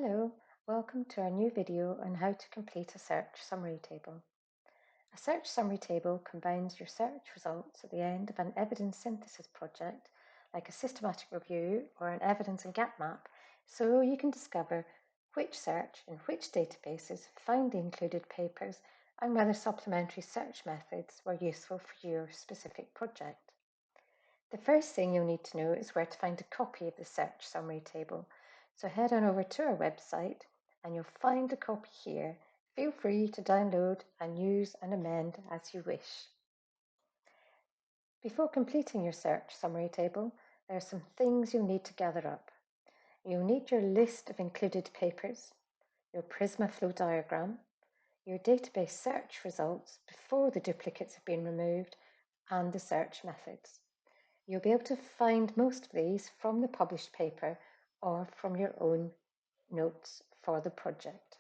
Hello, welcome to our new video on how to complete a search summary table. A search summary table combines your search results at the end of an evidence synthesis project, like a systematic review or an evidence and gap map, so you can discover which search in which databases found the included papers and whether supplementary search methods were useful for your specific project. The first thing you'll need to know is where to find a copy of the search summary table. So head on over to our website and you'll find a copy here. Feel free to download and use and amend as you wish. Before completing your search summary table, there are some things you'll need to gather up. You'll need your list of included papers, your Prisma flow diagram, your database search results before the duplicates have been removed, and the search methods. You'll be able to find most of these from the published paper or from your own notes for the project.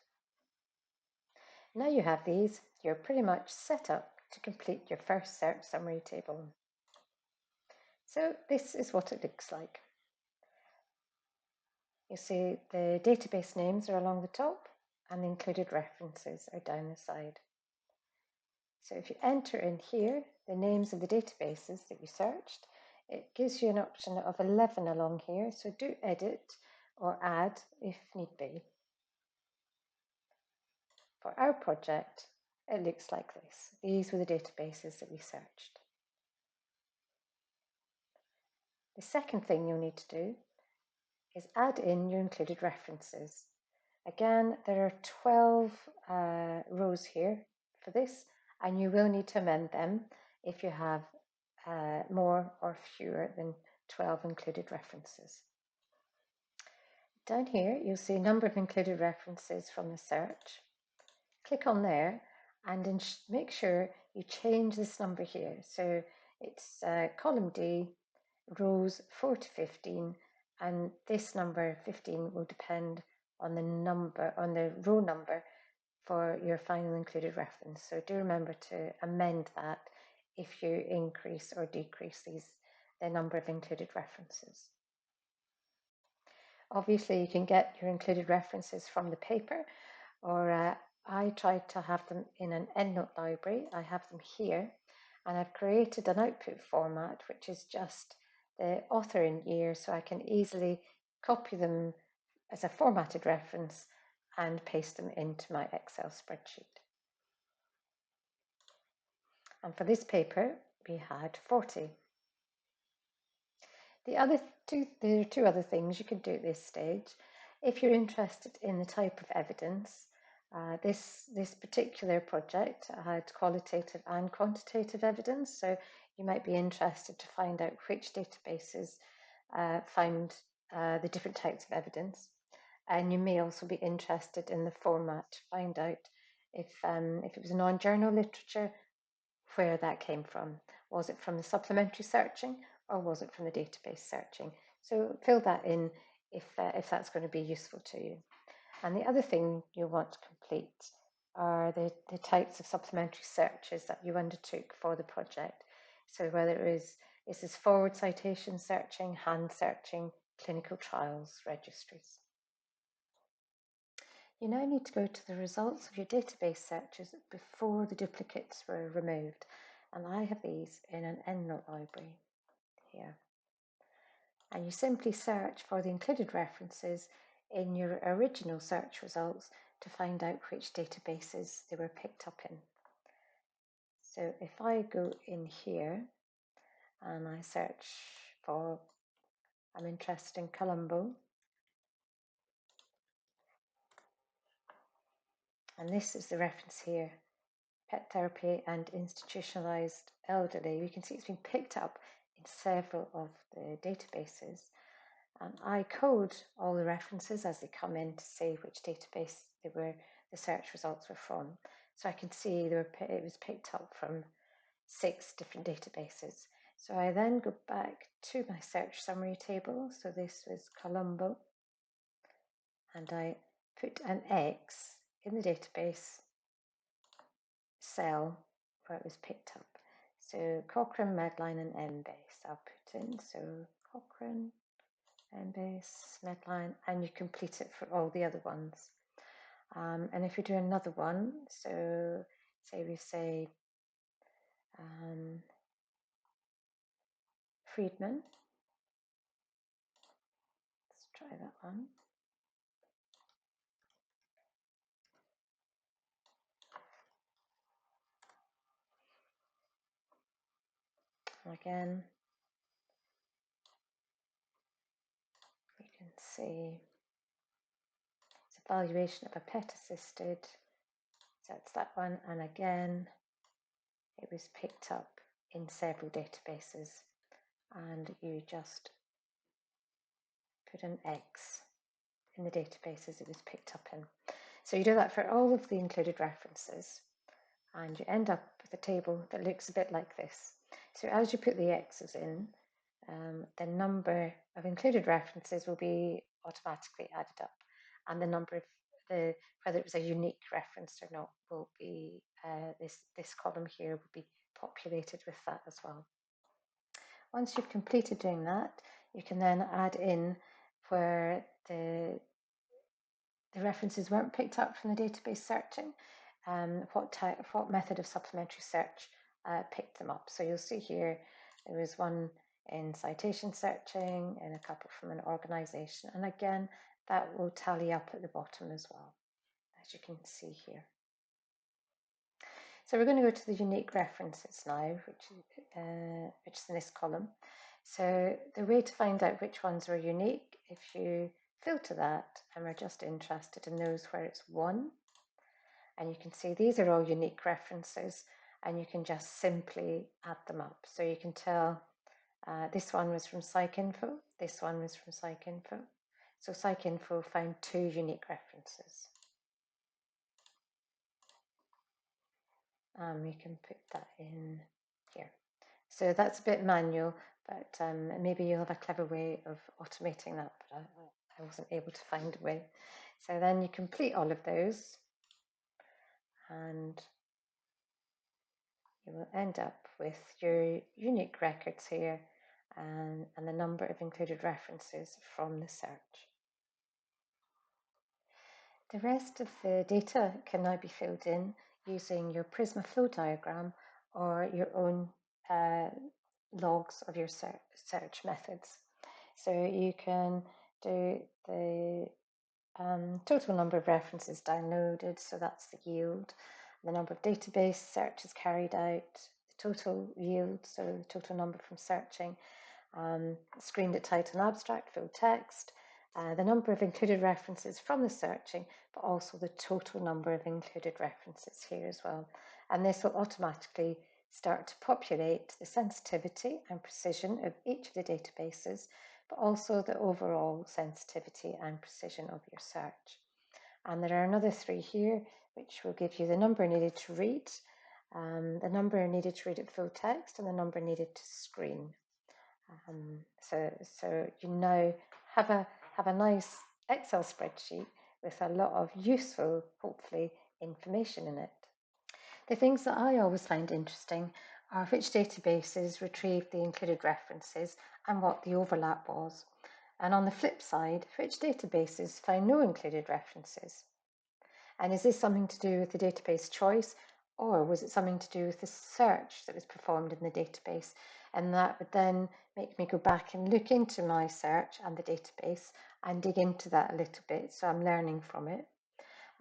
Now you have these, you're pretty much set up to complete your first search summary table. So this is what it looks like. You see the database names are along the top and the included references are down the side. So if you enter in here the names of the databases that you searched, it gives you an option of 11 along here, so do edit or add if need be. For our project, it looks like this. These were the databases that we searched. The second thing you'll need to do is add in your included references. Again, there are 12 rows here for this, and you will need to amend them if you have more or fewer than 12 included references. Down here, you'll see a number of included references from the search. Click on there and make sure you change this number here. So it's column D, rows 4 to 15, and this number 15 will depend on the row number for your final included reference. So do remember to amend that if you increase or decrease the number of included references. Obviously, you can get your included references from the paper, or I tried to have them in an EndNote library. I have them here, and I've created an output format, which is just the author and year, so I can easily copy them as a formatted reference and paste them into my Excel spreadsheet. And for this paper, we had 40. There are two other things you can do at this stage. If you're interested in the type of evidence, this particular project had qualitative and quantitative evidence, so you might be interested to find out which databases found the different types of evidence. And you may also be interested in the format to find out if it was non-journal literature, where that came from. Was it from the supplementary searching or was it from the database searching? So fill that in if that's going to be useful to you. And the other thing you want to complete are the types of supplementary searches that you undertook for the project. So whether is this forward citation searching, hand searching, clinical trials registries. You now need to go to the results of your database searches before the duplicates were removed. And I have these in an EndNote library here. And you simply search for the included references in your original search results to find out which databases they were picked up in. So if I go in here and I search for, I'm interested in Colombo, and this is the reference here, pet therapy and institutionalized elderly. You can see it's been picked up in several of the databases. And I code all the references as they come in to say which database the search results were from. So I can see it was picked up from 6 different databases. So I then go back to my search summary table. So this was Colombo, and I put an X in the database cell where it was picked up. So Cochrane, Medline, and Embase I'll put in. So Cochrane, Embase, midline, and you complete it for all the other ones. And if you do another one, so say we say Friedman, let's try that one. Again, you can see it's evaluation of a PET assisted. So it's that one, and again, it was picked up in several databases, and you just put an X in the databases it was picked up in. So you do that for all of the included references, and you end up with a table that looks a bit like this. So as you put the X's in, the number of included references will be automatically added up, and the number of whether it was a unique reference or not will be this column here will be populated with that as well. Once you've completed doing that, you can then add in where the references weren't picked up from the database searching, what method of supplementary search picked them up. So you'll see here there was one in citation searching and a couple from an organisation, and again that will tally up at the bottom as well, as you can see here. So we're going to go to the unique references now, which is in this column. So the way to find out which ones are unique, if you filter that, and we're just interested in those where it's 1, and you can see these are all unique references, and you can just simply add them up. So you can tell this one was from PsycInfo, this one was from PsycInfo. So PsycInfo found 2 unique references. We can put that in here. So that's a bit manual, but maybe you'll have a clever way of automating that, but I wasn't able to find a way. So then you complete all of those, and you will end up with your unique records here and the number of included references from the search. The rest of the data can now be filled in using your Prisma flow diagram or your own logs of your search methods. So you can do the total number of references downloaded, so that's the yield, the number of database searches carried out, the total yield, so the total number from searching, screened at title and abstract, full text, the number of included references from the searching, but also the total number of included references here as well. And this will automatically start to populate the sensitivity and precision of each of the databases, but also the overall sensitivity and precision of your search. And there are another 3 here, which will give you the number needed to read, the number needed to read at full text, and the number needed to screen. So you now have a nice Excel spreadsheet with a lot of useful, hopefully, information in it. The things that I always find interesting are which databases retrieved the included references and what the overlap was. And on the flip side, which databases found no included references. And is this something to do with the database choice, or was it something to do with the search that was performed in the database? And that would then make me go back and look into my search and the database and dig into that a little bit, so I'm learning from it.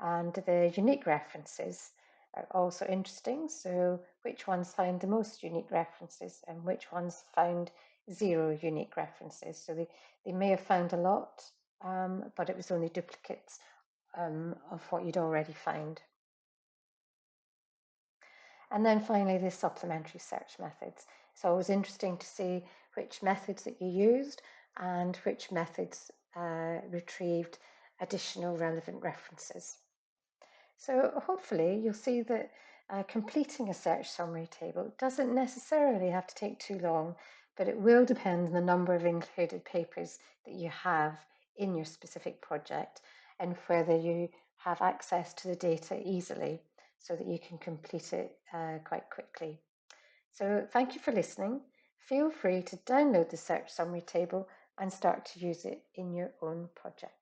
And the unique references are also interesting. So which ones found the most unique references and which ones found 0 unique references? So they may have found a lot, but it was only duplicates of what you'd already found. And then finally, the supplementary search methods. So it was interesting to see which methods that you used and which methods retrieved additional relevant references. So hopefully you'll see that completing a search summary table doesn't necessarily have to take too long, but it will depend on the number of included papers that you have in your specific project and whether you have access to the data easily so that you can complete it quite quickly. So thank you for listening. Feel free to download the search summary table and start to use it in your own project.